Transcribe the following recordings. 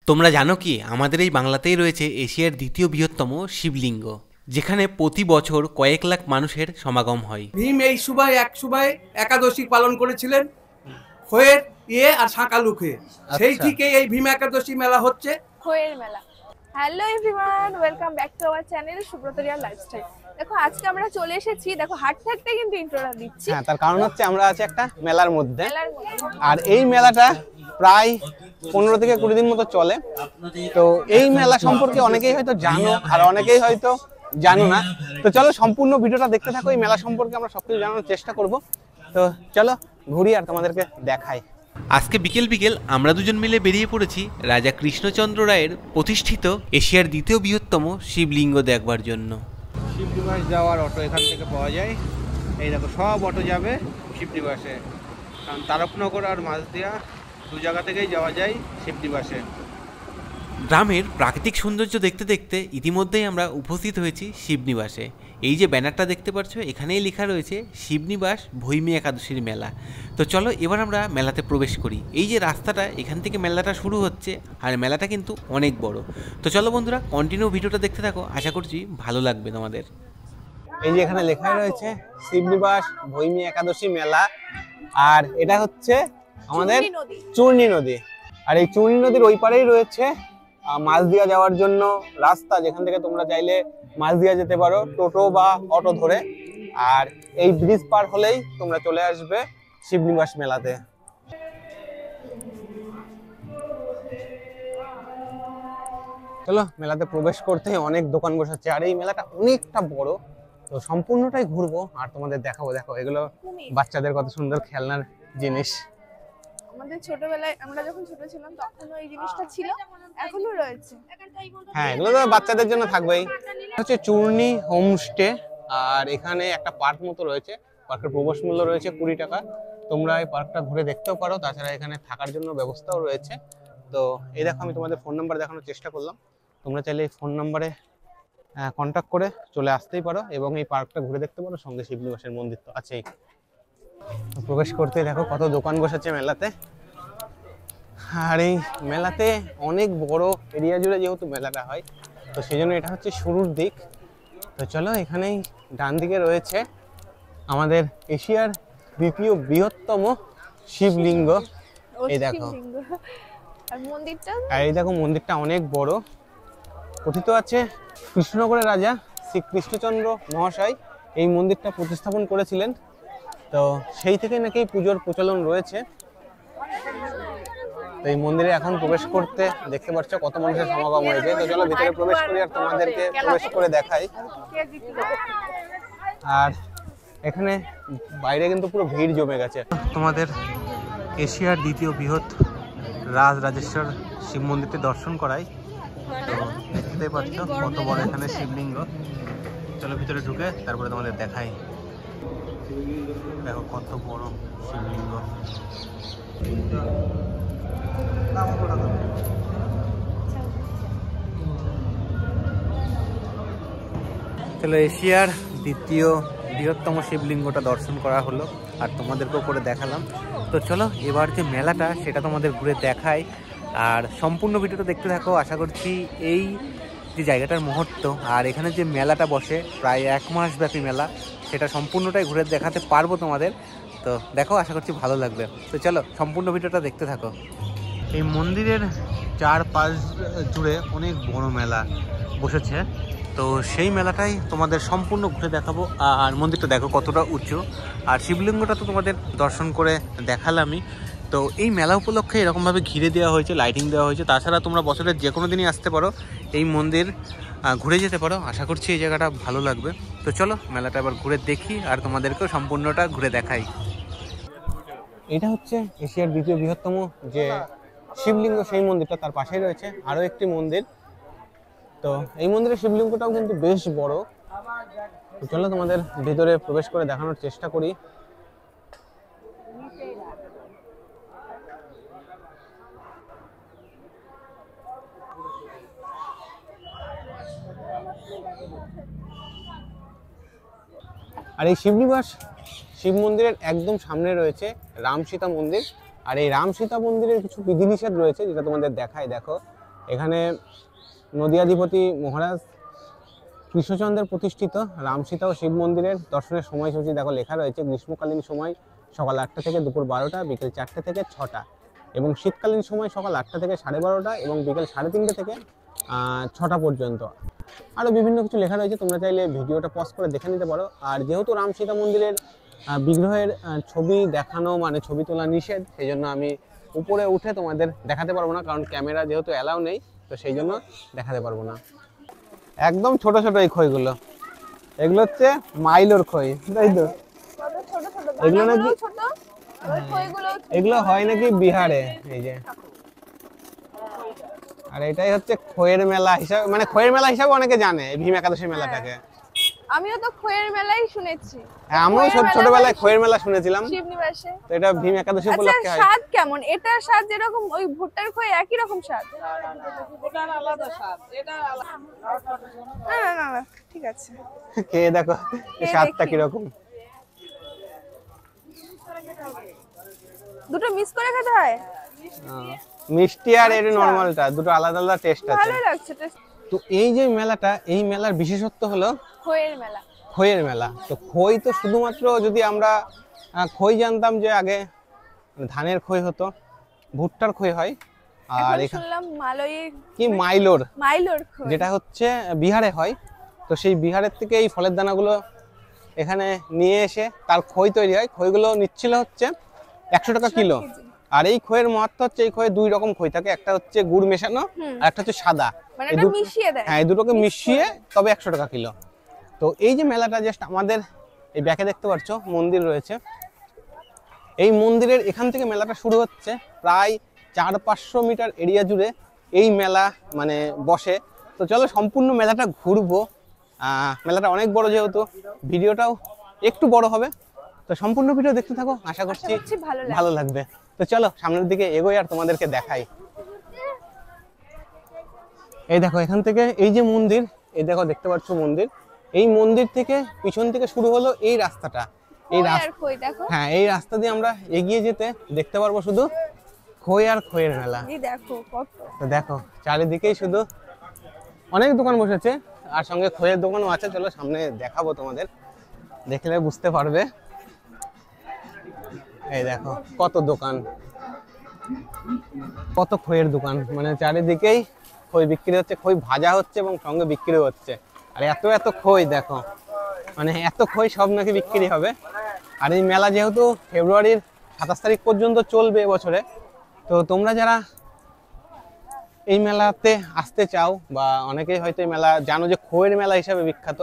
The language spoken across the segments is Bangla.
তোমরা জানো কি আমাদের এই বাংলাতেই রয়েছে এশিয়ার দ্বিতীয় বৃহত্তম শিবলিঙ্গ, যেখানে প্রতি বছর কয়েক লাখ মানুষের সমাগম হয়। ভীম এই সুবাই একাদশী পালন করেছিলেন, খোয়ের আর শাঁকালুকে। সেই থেকে এই ভীম একাদশী মেলা হচ্ছে, খোয়ের মেলা। Hello everyone, welcome back to our channel Subrata Riya lifestyle. দেখো আজকে আমরা চলে এসেছি, দেখো হাঁটতে হাঁটতে কিন্তু ইন্ট্রোটা দিচ্ছি। হ্যাঁ, তার কারণ হচ্ছে আমরা আছি একটা মেলার মধ্যে, আর এই মেলাটা প্রায় 15 থেকে 20 দিন মতো চলে। তো এই মেলা সম্পর্কে অনেকেই হয়তো জানো আর অনেকেই হয়তো জানো না। তো চলো সম্পূর্ণ ভিডিওটা দেখতে থাকো, এই মেলা সম্পর্কে আমরা সবকিছু জানানোর চেষ্টা করব। তো চলো ঘুরি আর তোমাদেরকে দেখাই। আজকে বিকেল বিকেল আমরা দুজন মিলে বেরিয়ে পড়েছি রাজা কৃষ্ণচন্দ্র রায়ের প্রতিষ্ঠিত এশিয়ার দ্বিতীয় বৃহত্তম শিবলিঙ্গ দেখবার জন্য। শিবনিবাস যাওয়ার অটো এখান থেকে পাওয়া যায়। এই দেখো সব অটো যাবে শিবনিবাসে, কারণ তারকনগর আর মাঝদিয়া দু জায়গা থেকেই যাওয়া যায় শিবনিবাসে। গ্রামের প্রাকৃতিক সৌন্দর্য দেখতে দেখতে ইতিমধ্যেই আমরা উপস্থিত হয়েছি শিবনিবাসে। এই যে ব্যানারটা দেখতে পাচ্ছ, এখানেই লেখা রয়েছে শিবনিবাস ভৈমী একাদশীর মেলা। তো চলো এবার আমরা মেলাতে প্রবেশ করি। এই যে রাস্তাটা, এখান থেকে মেলাটা শুরু হচ্ছে, আর মেলাটা কিন্তু অনেক বড়। তো চলো বন্ধুরা কন্টিনিউ ভিডিওটা দেখতে থাকো, আশা করছি ভালো লাগবে তোমাদের। এই যে এখানে লেখা রয়েছে শিবনিবাস ভৈমী একাদশী মেলা, আর এটা হচ্ছে আমাদের চূর্ণী নদী। আর এই চূর্ণী নদীর ওই পারেই রয়েছে মাঝদিয়া যাওয়ার জন্য রাস্তা, যেখান থেকে তোমরা চাইলে মাঝদিয়া যেতে পারো টোটো বা অটো ধরে। আর এই ব্রিজ পার হলেই তোমরা চলে আসবে শিবনিবাস মেলাতে। চলো মেলাতে প্রবেশ করতে অনেক দোকান বসাচ্ছে, আর এই মেলাটা অনেকটা বড়। তো সম্পূর্ণটাই ঘুরবো আর তোমাদের দেখাবো। দেখো এগুলো বাচ্চাদের কত সুন্দর খেলনার জিনিস। আমাদের ছোটবেলায় আমরা যখন ছোট ছিলাম তখন এই জিনিসটা ছিল, এখনো রয়েছে। হ্যাঁ, এগুলো তো বাচ্চাদের জন্য থাকবেই। হচ্ছে চূর্ণী হোমস্টে, আর এখানে একটা পার্ক মতো রয়েছে। পার্কের প্রবেশ মূল্য রয়েছে 20 টাকা। তোমরা এই পার্কটা ঘুরে দেখতেও পারো, তাছাড়া এখানে থাকার জন্য ব্যবস্থাও রয়েছে। তো এই দেখো আমি তোমাদের ফোন নাম্বার দেখানোর চেষ্টা করলাম, তোমরা চাইলে এই ফোন নাম্বারে কন্ট্যাক্ট করে চলে আসতেই পারো এবং এই পার্কটা ঘুরে দেখতে পারো। সঙ্গে শিবনিবাসের মন্দির তো আছেই। প্রবেশ করতে দেখো কত দোকান বসেছে মেলাতে। আর এই মেলাতে অনেক বড় এরিয়া জুড়ে যেহেতু মেলাটা হয়, তো সেই জন্য এটা হচ্ছে শুরুর দিক। তো চলো এখানেই ডান দিকে রয়েছে আমাদের এশিয়ার দ্বিতীয় বৃহত্তম শিবলিঙ্গ। এই দেখো, আর এই দেখো মন্দিরটা অনেক বড়। কথিত আছে কৃষ্ণনগরের রাজা শ্রী কৃষ্ণচন্দ্র মহাশয় এই মন্দিরটা প্রতিস্থাপন করেছিলেন। তো সেই থেকে নাকি পুজোর প্রচলন রয়েছে। তো এই মন্দিরে এখন প্রবেশ করতে দেখতে পাচ্ছ কত মানুষের সমাগম হয়েছে। তো চলো ভিতরে প্রবেশ করি আর তোমাদেরকে প্রবেশ করে দেখাই। আর এখানে বাইরে কিন্তু পুরো ভিড় জমে গেছে। তোমাদের এশিয়ার দ্বিতীয় বৃহৎ রাজরাজেশ্বর শিব মন্দিরটি দর্শন করাই। তো দেখতে পাচ্ছ কত বড় এখানে শিবলিঙ্গ। চলো ভিতরে ঢুকে তারপরে তোমাদের দেখাই। দেখো কত বড় শিবলিঙ্গ। চলো এশিয়ার দ্বিতীয় বৃহত্তম শিবলিঙ্গটা দর্শন করা হলো আর তোমাদেরকেও করে দেখালাম। তো চলো এবার যে মেলাটা সেটা তোমাদের ঘুরে দেখাই, আর সম্পূর্ণ ভিডিওটা দেখতে থাকো। আশা করছি এই যে জায়গাটার মুহূর্ত আর এখানে যে মেলাটা বসে প্রায় 1 মাস ব্যাপী মেলা, সেটা সম্পূর্ণটাই ঘুরে দেখাতে পারবো তোমাদের। তো দেখো, আশা করছি ভালো লাগবে। তো চলো সম্পূর্ণ ভিডিওটা দেখতে থাকো। এই মন্দিরের চারপাশ জুড়ে অনেক বড় মেলা বসেছে, তো সেই মেলাটাই তোমাদের সম্পূর্ণ ঘুরে দেখাবো। আর মন্দিরটা দেখো কতটা উঁচু, আর শিবলিঙ্গটা তো তোমাদের দর্শন করে দেখালামই। তো এই মেলা উপলক্ষে এরকমভাবে ঘিরে দেওয়া হয়েছে, লাইটিং দেওয়া হয়েছে। তাছাড়া তোমরা বছরের যে কোনো দিনই আসতে পারো, এই মন্দির ঘুরে যেতে পারো। আশা করছি এই জায়গাটা ভালো লাগবে। তো চলো মেলাটা এবার ঘুরে দেখি আর তোমাদেরকেও সম্পূর্ণটা ঘুরে দেখাই। এটা হচ্ছে এশিয়ার দ্বিতীয় বৃহত্তম যে শিবলিঙ্গ, সেই মন্দিরটা, তার পাশেই রয়েছে আরও একটি মন্দির। তো এই মন্দিরের শিবলিঙ্গটাও কিন্তু বেশ বড়। চলো তোমাদের ভিতরে প্রবেশ করে দেখানোর চেষ্টা করি। আর এই শিবনিবাস শিব মন্দিরের একদম সামনে রয়েছে রাম সীতা মন্দির। আর এই রাম সীতা মন্দিরের কিছু বিধিনিষেধ রয়েছে, যেটা তোমাদের দেখায়। দেখো এখানে নদিয়াধিপতি মহারাজ কৃষ্ণচন্দ্রের প্রতিষ্ঠিত রাম সীতা ও শিব মন্দিরের দর্শনের সময়সূচি দেখো লেখা রয়েছে। গ্রীষ্মকালীন সময় সকাল 8টা থেকে দুপুর 12টা, বিকেল 4টে থেকে 6টা, এবং শীতকালীন সময় সকাল 8টা থেকে 12:30টা এবং বিকেল 3:30 থেকে 6টা পর্যন্ত। আরও বিভিন্ন কিছু লেখা রয়েছে, তোমরা চাইলে ভিডিওটা পজ করে দেখে নিতে পারো। আর যেহেতু রাম সীতা মন্দিরের বিগ্রহের ছবি দেখানো মানে ছবি তোলা নিষেধ, সেই জন্য আমি উপরে উঠে তোমাদের দেখাতে পারবো না, কারণ ক্যামেরা যেহেতু অ্যালাউ নেই, তো সেই জন্য দেখাতে পারবো না। একদম ছোট ছোট এই খইগুলো, এগুলো হচ্ছে মাইলোর খই, তাই তো? এগুলো নাকি এগুলো হয় নাকি বিহারে, এই যে। আর এটাই হচ্ছে খইয়ের মেলা হিসাবে, মানে খইয়ের মেলা হিসাবে অনেকে জানে ভীম একাদশী মেলাটাকে। আমিও তো খইয়ের মেলাই শুনেছি। হ্যাঁ, আমিও ছোটবেলায় খইয়ের মেলা শুনেছিলাম। শিবনিবাসে তো এটা ভীম একাদশী উপলক্ষে হয়। স্বাদ কেমন? এটার স্বাদ যেরকম ওই ভুট্টার খই একই রকম স্বাদ? ওটার আলাদা স্বাদ, এটা আলাদা। না ঠিক আছে, খেয়ে দেখো স্বাদটা কিরকম। দুটো মিক্স করে খেতে হয়? মিষ্টি আর এর নরমালটা দুটো আলাদা আলাদা টেস্ট আছে। ভালো লাগছে টেস্ট। তো এই যে মেলাটা, এই মেলার বিশেষত্ব হলো খইয়ের মেলা। খইয়ের মেলা। তো খই তো শুধুমাত্র, যদি আমরা খই জানতাম যে আগে ধানের খই হতো, ভুট্টার খই হয়, আর এখানে শুনলাম মালয়ীর কি মাইলোর খই, যেটা হচ্ছে বিহারে হয়। তো সেই বিহারের থেকে এই ফলের দানাগুলো এখানে নিয়ে এসে তার খই তৈরি হয়। খইগুলো নিচ্ছিল হচ্ছে 100 টাকা কিলো। আর এই খইয়ের মাত্রা হচ্ছে, এই খয়ে 2 রকম খই থাকে, একটা হচ্ছে গুড় মেশানো আর একটা হচ্ছে সাদা। মানে এটা মিশিয়ে দেয়। হ্যাঁ, এই দুটোকে মিশিয়ে তবে 100 টাকা কিলো। তো এই যে মেলাটা জাস্ট আমাদের এই ব্যাকে দেখতে পাচ্ছ মন্দির রয়েছে, এই মন্দিরের এখান থেকে মেলাটা শুরু হচ্ছে। প্রায় 400-500 মিটার এরিয়া জুড়ে এই মেলা মানে বসে। তো চলো সম্পূর্ণ মেলাটা ঘুরবো। মেলাটা অনেক বড়, যেহেতু ভিডিওটাও একটু বড় হবে। তো সম্পূর্ণ ভিডিও দেখতে থাকো, আশা করছি ভালো লাগবে। তো চলো সামনের দিকে এগোই আর তোমাদেরকে দেখাই। এই দেখো এখান থেকে এই যে মন্দির, এই দেখো দেখতে পাচ্ছ মন্দির, এই মন্দির থেকে পিছন থেকে শুরু হলো এই রাস্তাটা। এই হ্যাঁ, এই রাস্তা দিয়ে আমরা এগিয়ে যেতে দেখতে পারবো শুধু খই আর খইয়ের মেলা। তো দেখো চারিদিকেই শুধু অনেক দোকান বসেছে, আর সঙ্গে খইয়ের দোকানও আছে। চলো সামনে দেখাবো তোমাদের, দেখলে বুঝতে পারবে। এই দেখো কত দোকান, কত খইয়ের দোকান, মানে চারিদিকেই খই বিক্রি হচ্ছে, খই ভাজা হচ্ছে এবং সঙ্গে বিক্রি হচ্ছে। আর এত এত খই দেখো, মানে এত খই সব নাকি বিক্রি হবে। আর এই মেলা যেহেতু ফেব্রুয়ারির 27 তারিখ পর্যন্ত চলবে এবছরে, তো তোমরা যারা এই মেলাতে আসতে চাও, বা অনেকেই হয়তো এই মেলা জানো যে খইয়ের মেলা হিসাবে বিখ্যাত,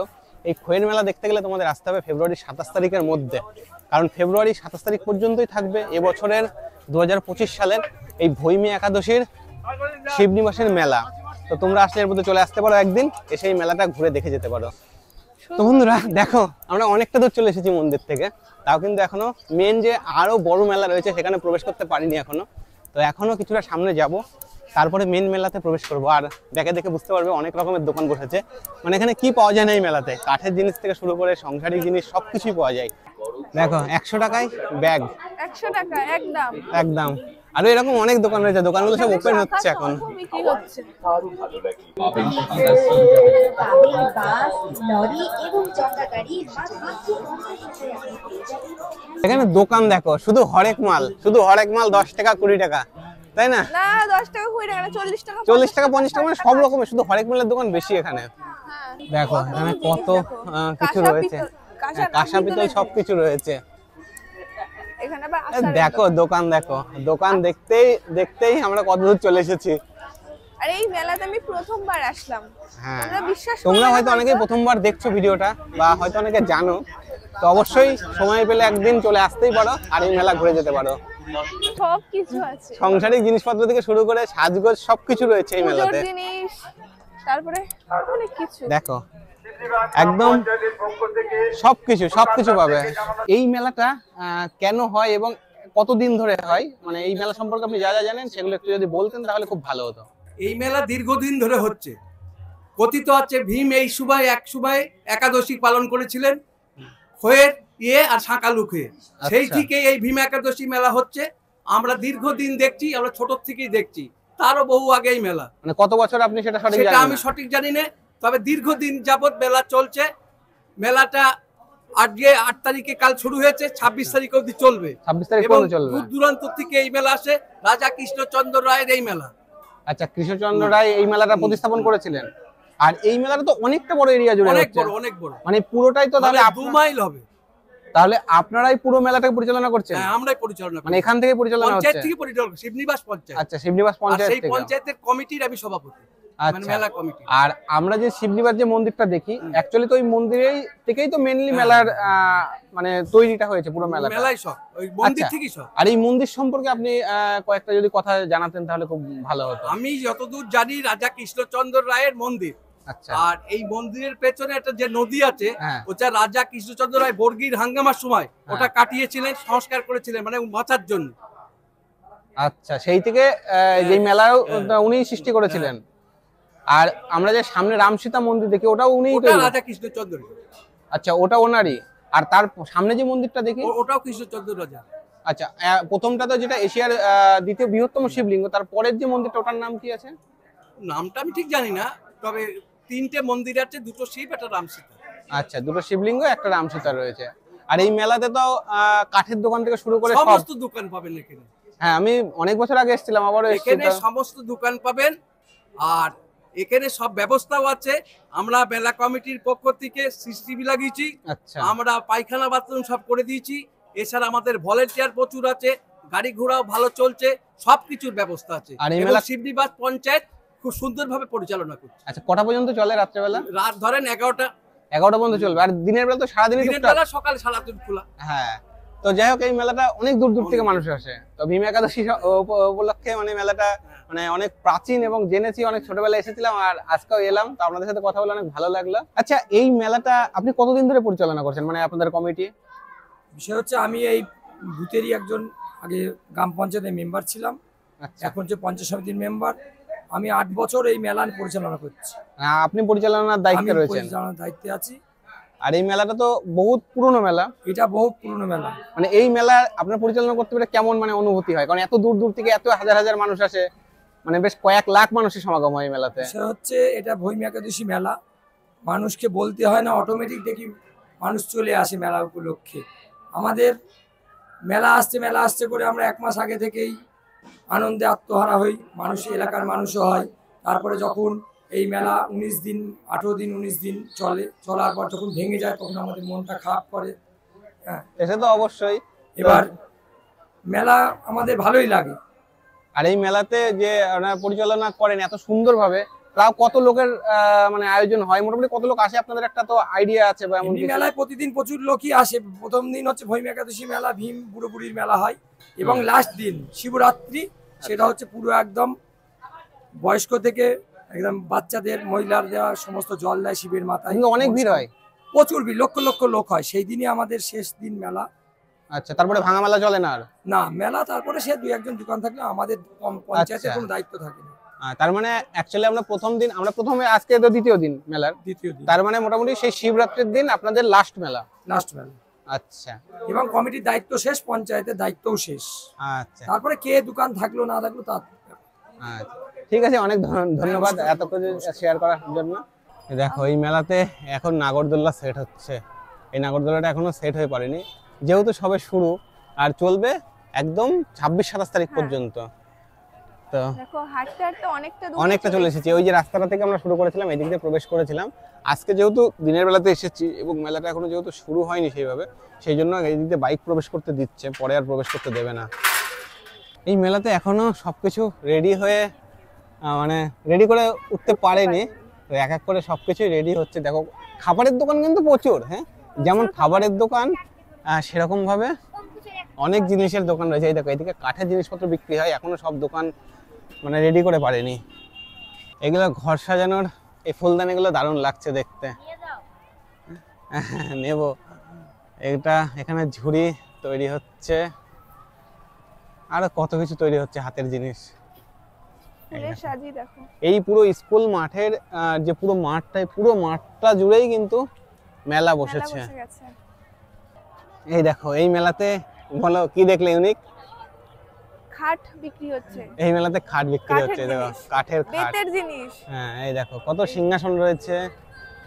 এই খইয়ের মেলা দেখতে গেলে তোমাদের আসতে হবে ফেব্রুয়ারি 27 তারিখের মধ্যে। কারণ ফেব্রুয়ারি 27 তারিখ পর্যন্তই থাকবে এবছরের 2025 সালের এই ভৈমী একাদশীর শিবনিবাসের মেলা। তো তোমরা আসলে এর মধ্যে চলে আসতে পারো একদিন, এসে এই মেলাটা ঘুরে দেখে যেতে পারো। তো বন্ধুরা দেখো আমরা অনেকটা দূর চলে এসেছি মন্দির থেকে, তাও কিন্তু এখনো মেন যে আরো বড় মেলা রয়েছে সেখানে প্রবেশ করতে পারিনি এখনো। তো এখনো কিছুটা সামনে যাব, তারপরে মেন মেলাতে প্রবেশ করবো। আর দেখে দেখে বুঝতে পারবে অনেক রকমের দোকান বসেছে, মানে এখানে কি পাওয়া যায় না এই মেলাতে, কাঠের জিনিস থেকে শুরু করে সংসারিক জিনিস সবকিছুই পাওয়া যায়। দেখো 100 টাকায় ব্যাগ, 100 টাকা একদম একদম। আরো এরকম অনেক দোকান রয়েছে, দোকানগুলো সব ওপেন হচ্ছে এখন। এখানে দোকান দেখো শুধু হরেক মাল, শুধু হরেক মাল 10 টাকা 20 টাকা, তাই না? না 10 টাকা 20 টাকা না, 40 টাকা 50 টাকা, মানে সব রকমের, শুধু হরেক মালের দোকান বেশি এখানে। দেখো এখানে কত কিছু রয়েছে, কাঁসা পিতল সবকিছু রয়েছে। দেখো দোকান, দেখো দোকান দেখতেই দেখতেই আমরা কত দূর চলে এসেছি। আর এই মেলাতে আমি প্রথমবার আসলাম। হ্যাঁ, তোমরা হয়তো অনেকেই প্রথমবার দেখছো ভিডিওটা, বা হয়তো অনেকে জানো। তো অবশ্যই সময় পেলে একদিন চলে আসতেই পারো আর এই মেলা ঘুরে যেতে পারো। সবকিছু আছে, সংসারিক জিনিসপত্র থেকে শুরু করে সাজগোজ সবকিছু রয়েছে এই মেলাতে। তারপরে অনেক কিছু দেখো একদম সবকিছু পাবে। এই মেলাটা কেন হয় এবং কতদিন ধরে হয়, মানে এই মেলা সম্পর্কে আপনি যা যা জানেন সেগুলো একটু যদি বলতেন তাহলে খুব ভালো হতো। এই মেলা দীর্ঘদিন ধরে হচ্ছে, কথিত আছে ভীম এই এক সুবাই একাদশী পালন করেছিলেন খইয়ের আর শাঁকালু খেয়ে। সেই থেকে এই ভীম একাদশী মেলা হচ্ছে। আমরা দীর্ঘদিন দেখছি, আমরা ছোট থেকেই দেখছি। তারও বহু আগেই মেলা। মানে কত বছর আপনি সেটা সঠিক সেটা জানেন আমি না? সঠিক জানি না, তবে দীর্ঘদিন যাবত মেলা চলছে। মেলাটা আজকে 8 তারিখে কাল শুরু হয়েছে, 26 তারিখ অবধি চলবে। 26 তারিখ এবং পর্যন্ত চলবে। দূর দূরান্ত থেকে এই মেলা আসে। রাজা কৃষ্ণচন্দ্র রায়ের এই মেলা। আচ্ছা, কৃষ্ণচন্দ্র রায় এই মেলাটা প্রতিস্থাপন করেছিলেন। আর এই মেলাটা তো অনেকটা বড় এরিয়া জুড়ে অনেক হচ্ছে। বড়, অনেক বড়, মানে পুরোটাই তো তাহলে 2 মাইল হবে। তাহলে আপনারাই পুরো মেলাটাকে পরিচালনা করছেন? হ্যাঁ, আমরাই পরিচালনা করি। মানে এখান থেকে পরিচালনা হচ্ছে? পঞ্চায়েত থেকে পরিচালনা, শিবনিবাস পঞ্চায়েত। আচ্ছা, শিবনিবাস আর পঞ্চায়েত সেই থেকে। পঞ্চায়েতের কমিটির আমি সভাপতি, মানে আচ্ছা। মেলা কমিটি। আর আমরা যে শিবনিবাস যে মন্দিরটা দেখি, অ্যাকচুয়ালি তো ওই মন্দিরেই থেকেই তো মেইনলি মেলার মানে তৈরিটা হয়েছে পুরো মেলাটা। মেলাই সব ওই মন্দির আচ্ছা। থেকেই সব। আর এই মন্দির সম্পর্কে আপনি কয়েকটা যদি কথা জানাতেন তাহলে খুব ভালো হতো। আমি যতদূর জানি রাজা কৃষ্ণচন্দ্র রায়ের মন্দির। আচ্ছা। আর এই মন্দিরের পেছনে একটা যে নদী আছে, হ্যাঁ। ওটা রাজা কৃষ্ণচন্দ্র রায় বর্গীর হাঙ্গামার সময় ওটা কাটিয়েছিলেন, সংস্কার করেছিলেন, মানে বাঁচার জন্য। আচ্ছা, সেই থেকে যে মেলাও উনি সৃষ্টি করেছিলেন। আর আমরা যে সামনে রামসীতা মন্দির দেখি, ওটাও উনিই ওটা তৈরি। রাজা কৃষ্ণচন্দ্র। আচ্ছা, ওটা ওনারই। আর তার সামনে যে মন্দিরটা দেখি, ওটাও কৃষ্ণচন্দ্র রাজা। আচ্ছা, প্রথমটা তো যেটা এশিয়ার দ্বিতীয় বৃহত্তম শিবলিঙ্গ, তার পরের যে মন্দিরটা ওটার নাম কি আছে? নামটা আমি ঠিক জানি না, তবে 3টে মন্দির আছে, 2টো শিব, একটা রামসীতা। আচ্ছা, দুটো শিবলিঙ্গ, একটা রামসীতা রয়েছে। আর এই মেলাতে তো কাঠের দোকান থেকে শুরু করে সব সমস্ত দোকান পাবেন এখানে। হ্যাঁ, আমি অনেক বছর আগে এসেছিলাম, আবারও এখানে এসেছি। সমস্ত দোকান পাবেন। আর এখানে সব ব্যবস্থাও আছে। আমরা মেলা কমিটির পক্ষ থেকে সিসিটিভি লাগিয়েছি। আচ্ছা। আমরা পায়খানা বাথরুম সব করে দিয়েছি। এছাড়া আমাদের ভলেন্টিয়ার প্রচুর আছে, গাড়ি ঘোড়াও ভালো চলছে, সবকিছুর ব্যবস্থা আছে। আর এই এবং মেলা শিবনিবাস পঞ্চায়েত খুব সুন্দরভাবে পরিচালনা করছে। আচ্ছা, কটা পর্যন্ত চলে রাত্রেবেলা? রাত ধরেন 11টা। 11টা পর্যন্ত চলবে। আর দিনের বেলা তো সারাদিনই দিনের টুকটাক। বেলা সকাল সারাদিন খোলা। হ্যাঁ। তো যাই হোক, এই মেলাটা অনেক দূর দূর থেকে মানুষ আসে। তো ভীম একাদশী উপলক্ষে মানে মেলাটা মানে অনেক প্রাচীন, এবং জেনেছি, অনেক ছোটবেলায় এসেছিলাম আর আজকেও এলাম। তো আপনাদের সাথে কথা বলে অনেক ভালো লাগলো। আচ্ছা, এই মেলাটা আপনি কতদিন ধরে পরিচালনা করছেন, মানে আপনাদের কমিটি? বিষয় হচ্ছে আমি এই বুথেরই একজন আগে গ্রাম পঞ্চায়েতের মেম্বার ছিলাম, আচ্ছা। এখন যে পঞ্চায়েত সমিতির মেম্বার। আমি 8 বছর এই মেলা পরিচালনা করছি। আপনি পরিচালনার দায়িত্বে আমি রয়েছেন? পরিচালনার দায়িত্বে আছি। আর এই মেলাটা তো বহুত পুরনো মেলা। এটা বহু পুরনো মেলা। মানে এই মেলা আপনার পরিচালনা করতে পেরে কেমন মানে অনুভূতি হয়? কারণ এত দূর দূর থেকে এত হাজার হাজার মানুষ আসে, মানে বেশ কয়েক লাখ মানুষের সমাগম হয় এই মেলাতে। বিষয় হচ্ছে এটা ভৈম একাদশী মেলা, মানুষকে বলতে হয় না, অটোমেটিক দেখি মানুষ চলে আসে মেলা উপলক্ষে। আমাদের মেলা আসছে করে আমরা 1 মাস আগে থেকেই আনন্দে আত্মহারা হই, মানুষ, এলাকার মানুষও হয়। তারপরে যখন এই মেলা 19 দিন 18 দিন 19 দিন চলার পর যখন ভেঙে যায়, তখন আমাদের মনটা খারাপ করে। হ্যাঁ, এসে তো অবশ্যই। এবার মেলা আমাদের ভালোই লাগে। আর এই মেলাতে যে আপনারা পরিচালনা করেন এত সুন্দরভাবে, তাও কত লোকের মানে আয়োজন হয়, মোটামুটি কত লোক আসে আপনাদের একটা তো আইডিয়া আছে বা এমন এমনি কিছু? মেলায় প্রতিদিন প্রচুর লোকই আসে। প্রথম দিন হচ্ছে ভৈম একাদশী মেলা, ভীম বুড়ো বুড়ির মেলা হয়, এবং লাস্ট দিন শিবরাত্রি, সেটা হচ্ছে পুরো একদম বয়স্ক থেকে একদম বাচ্চাদের, মহিলার দেওয়া সমস্ত জল দেয় শিবের মাথায়। কিন্তু অনেক ভিড় হয়। প্রচুর ভিড়, লক্ষ লক্ষ লোক হয়। সেই দিনই আমাদের শেষ দিন মেলা। আচ্ছা, তারপরে ভাঙা মেলা চলে না আর? না, মেলা তারপরে সে 2-1 জন দোকান থাকলে আমাদের পঞ্চায়েতের আচ্ছা। কোনো দায়িত্ব থাকে না। তার মানে অ্যাকচুয়ালি আমরা প্রথমে আজকে তো দ্বিতীয় দিন মেলার, দ্বিতীয় দিন তার মানে মোটামুটি সেই শিবরাত্রির দিন আপনাদের লাস্ট মেলা। লাস্ট মেলা, আচ্ছা এবং কমিটির দায়িত্ব শেষ, পঞ্চায়েতের দায়িত্বও শেষ। আচ্ছা তারপরে কে দোকান থাকলো না থাকলো তা। আচ্ছা, ঠিক আছে, অনেক ধন্যবাদ এত কিছু শেয়ার করার জন্য। দেখো, এই মেলাতে এখন নাগরদোল্লা সেট হচ্ছে। এই নাগরদোল্লাটা এখনো সেট হয়ে পারেনি, যেহেতু সবে শুরু, আর চলবে একদম 26-27 তারিখ পর্যন্ত। তো দেখো হাঁটতে হাঁটতে অনেকটা চলে এসেছি। ওই যে রাস্তাটা থেকে আমরা শুরু করেছিলাম, এই দিক দিয়ে প্রবেশ করেছিলাম। আজকে যেহেতু দিনের বেলাতে এসেছি এবং মেলাটা এখনো যেহেতু শুরু হয়নি সেইভাবে, সেই জন্য এই দিক দিয়ে বাইক প্রবেশ করতে দিচ্ছে, পরে আর প্রবেশ করতে দেবে না। এই মেলাতে এখনো সবকিছু রেডি হয়ে মানে রেডি করে উঠতে পারেনি, তো এক এক করে সবকিছুই রেডি হচ্ছে। দেখো, খাবারের দোকান কিন্তু প্রচুর, হ্যাঁ, যেমন খাবারের দোকান সেরকম ভাবে অনেক জিনিসের দোকান রয়েছে। এই দেখো, এদিকে কাঠের জিনিসপত্র বিক্রি হয়, এখনো সব দোকান মানে রেডি করে পারেনি। এগুলো ঘর সাজানোর এই ফুলদানিগুলো দারুণ লাগছে দেখতে, নেব। এটা এখানে ঝুড়ি তৈরি হচ্ছে, আরো কত কিছু তৈরি হচ্ছে, হাতের জিনিস। এই পুরো স্কুল মাঠের যে পুরো মাঠটা জুড়েই কিন্তু মেলা বসেছে। এই দেখো, এই মেলাতে বলো কি দেখলে ইউনিক? খাট বিক্রি হচ্ছে, এই মেলাতে খাট বিক্রি কাঠের হচ্ছে, দেখো জিনিস, কাঠের খাট। বেতের জিনিস। হ্যাঁ এই দেখো কত সিংহাসন রয়েছে,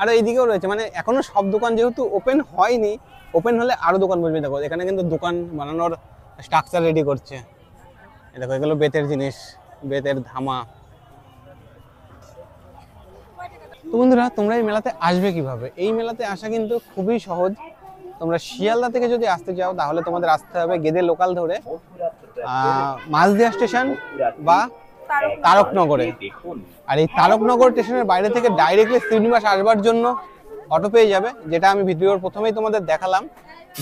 আর এইদিকেও রয়েছে। মানে এখনো সব দোকান যেহেতু ওপেন হয়নি, ওপেন হলে আরো দোকান বসবে। দেখো এখানে কিন্তু দোকান বানানোর স্ট্রাকচার রেডি করছে। এই দেখো এগুলো বেতের জিনিস, বেতের ধামা। তো বন্ধুরা তোমরা এই মেলাতে আসবে কিভাবে? এই মেলাতে আসা কিন্তু খুবই সহজ। তোমরা শিয়ালদা থেকে যদি আসতে চাও তাহলে তোমাদের আসতে হবে গেদে লোকাল ধরে মাঝদিয়া স্টেশন বা তারকনগরে। আর এই তারকনগর স্টেশনের বাইরে থেকে ডাইরেক্টলি শিবনিবাস আসবার জন্য অটো পেয়ে যাবে, যেটা আমি ভিডিওর প্রথমেই তোমাদের দেখালাম,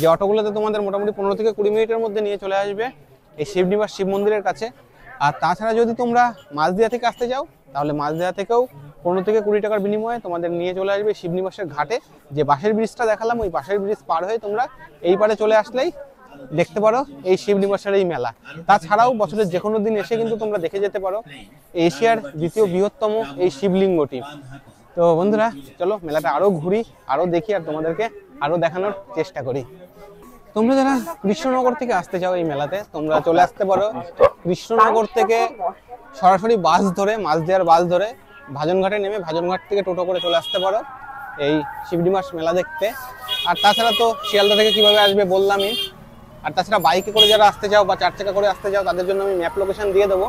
যে অটোগুলোতে তোমাদের মোটামুটি 15 থেকে 20 মিনিটের মধ্যে নিয়ে চলে আসবে এই শিবনিবাস শিব মন্দিরের কাছে। আর তাছাড়া যদি তোমরা মাঝদিয়া থেকে আসতে চাও তাহলে মাঝদিয়া থেকেও 15 থেকে 20 টাকার বিনিময়ে তোমাদের নিয়ে চলে আসবে শিবনিবাসের ঘাটে। যে বাঁশের ব্রিজটা দেখালাম ওই বাঁশের ব্রিজ পার হয়ে তোমরা এই পারে চলে আসলেই দেখতে পারো এই শিবনিবাসের এই মেলা। তাছাড়াও বছরের যে কোনো দিন এসে কিন্তু তোমরা দেখে যেতে পারো এশিয়ার দ্বিতীয় বৃহত্তম এই শিবলিঙ্গটি। তো বন্ধুরা চলো মেলাটা আরো ঘুরি, আরো দেখি, আর তোমাদেরকে আরো দেখানোর চেষ্টা করি। তোমরা যারা কৃষ্ণনগর থেকে আসতে চাও এই মেলাতে তোমরা চলে আসতে পারো কৃষ্ণনগর থেকে সরাসরি বাস ধরে, মাঝদিয়ার বাস ধরে ভাজনঘাটে নেমে ভাজনঘাট থেকে টোটো করে চলে আসতে পারো এই শিবনিবাস মেলা দেখতে। আর তাছাড়া তো শিয়ালদা থেকে কিভাবে আসবে বললামই। আর তাছাড়া বাইকে করে যারা আসতে চাও বা 4 চাকা করে আসতে চাও তাদের জন্য আমি ম্যাপ লোকেশন দিয়ে দেবো,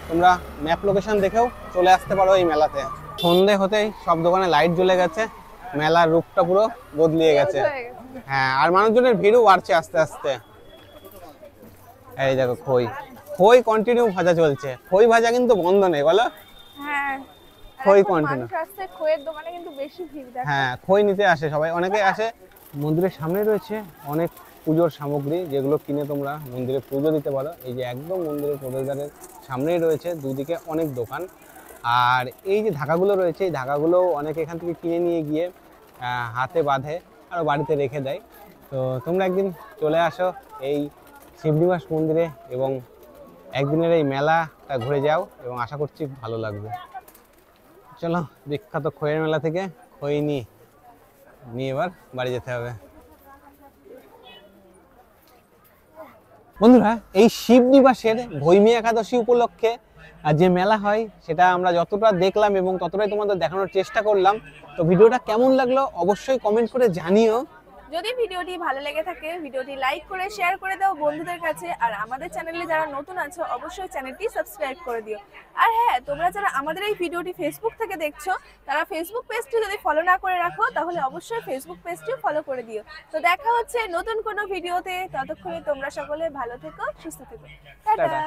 তোমরা ম্যাপ লোকেশন দেখেও চলে আসতে পারো এই মেলাতে। সন্ধে হতেই সব দোকানে লাইট জ্বলে গেছে, মেলার রূপটা পুরো বদলিয়ে গেছে। হ্যাঁ আর মানুষজনের ভিড়ও বাড়ছে আস্তে আস্তে। এই দেখো খই, খই কন্টিনিউ ভাজা চলছে, খই ভাজা কিন্তু বন্ধ নেই বলো। হ্যাঁ খই এখন কন্টিনিউ। মানুষ আসছে, খইয়ের দোকানে কিন্তু বেশি ভিড় দেখো। হ্যাঁ খই নিতে আসে সবাই, অনেকে আসে। মন্দিরের সামনে রয়েছে অনেক পুজোর সামগ্রী যেগুলো কিনে তোমরা মন্দিরে পুজো দিতে পারো। এই যে একদম মন্দিরের প্রবেশদ্বারের সামনেই রয়েছে দুদিকে অনেক দোকান। আর এই যে ধাগাগুলো রয়েছে এই ধাগাগুলো অনেকে এখান থেকে কিনে নিয়ে গিয়ে হাতে বাঁধে আর বাড়িতে রেখে দেয়। তো তোমরা একদিন চলে আসো এই শিবনিবাস মন্দিরে এবং একদিনের এই মেলাটা ঘুরে যাও এবং আশা করছি ভালো লাগবে। চলো বিখ্যাত খইয়ের মেলা থেকে খই নিয়ে এবার বাড়ি যেতে হবে। বন্ধুরা এই শিবনিবাসের ভৈমী একাদশী উপলক্ষে যে মেলা হয় সেটা আমরা যতটা দেখলাম এবং ততটাই তোমাদের দেখানোর চেষ্টা করলাম। তো ভিডিওটা কেমন লাগলো অবশ্যই কমেন্ট করে জানিও। যদি ভিডিওটি ভালো লেগে থাকে ভিডিওটি লাইক করে শেয়ার করে দাও বন্ধুদের কাছে। আর আমাদের চ্যানেলে যারা নতুন আছো অবশ্যই চ্যানেলটি সাবস্ক্রাইব করে দিও। আর হ্যাঁ তোমরা যারা আমাদের এই ভিডিওটি ফেসবুক থেকে দেখছো তারা ফেসবুক পেজটি যদি ফলো না করে রাখো তাহলে অবশ্যই ফেসবুক পেজটিও ফলো করে দিও। তো দেখা হচ্ছে নতুন কোনো ভিডিওতে, ততক্ষণে তোমরা সকলে ভালো থেকো, সুস্থ থেকো, টাটা।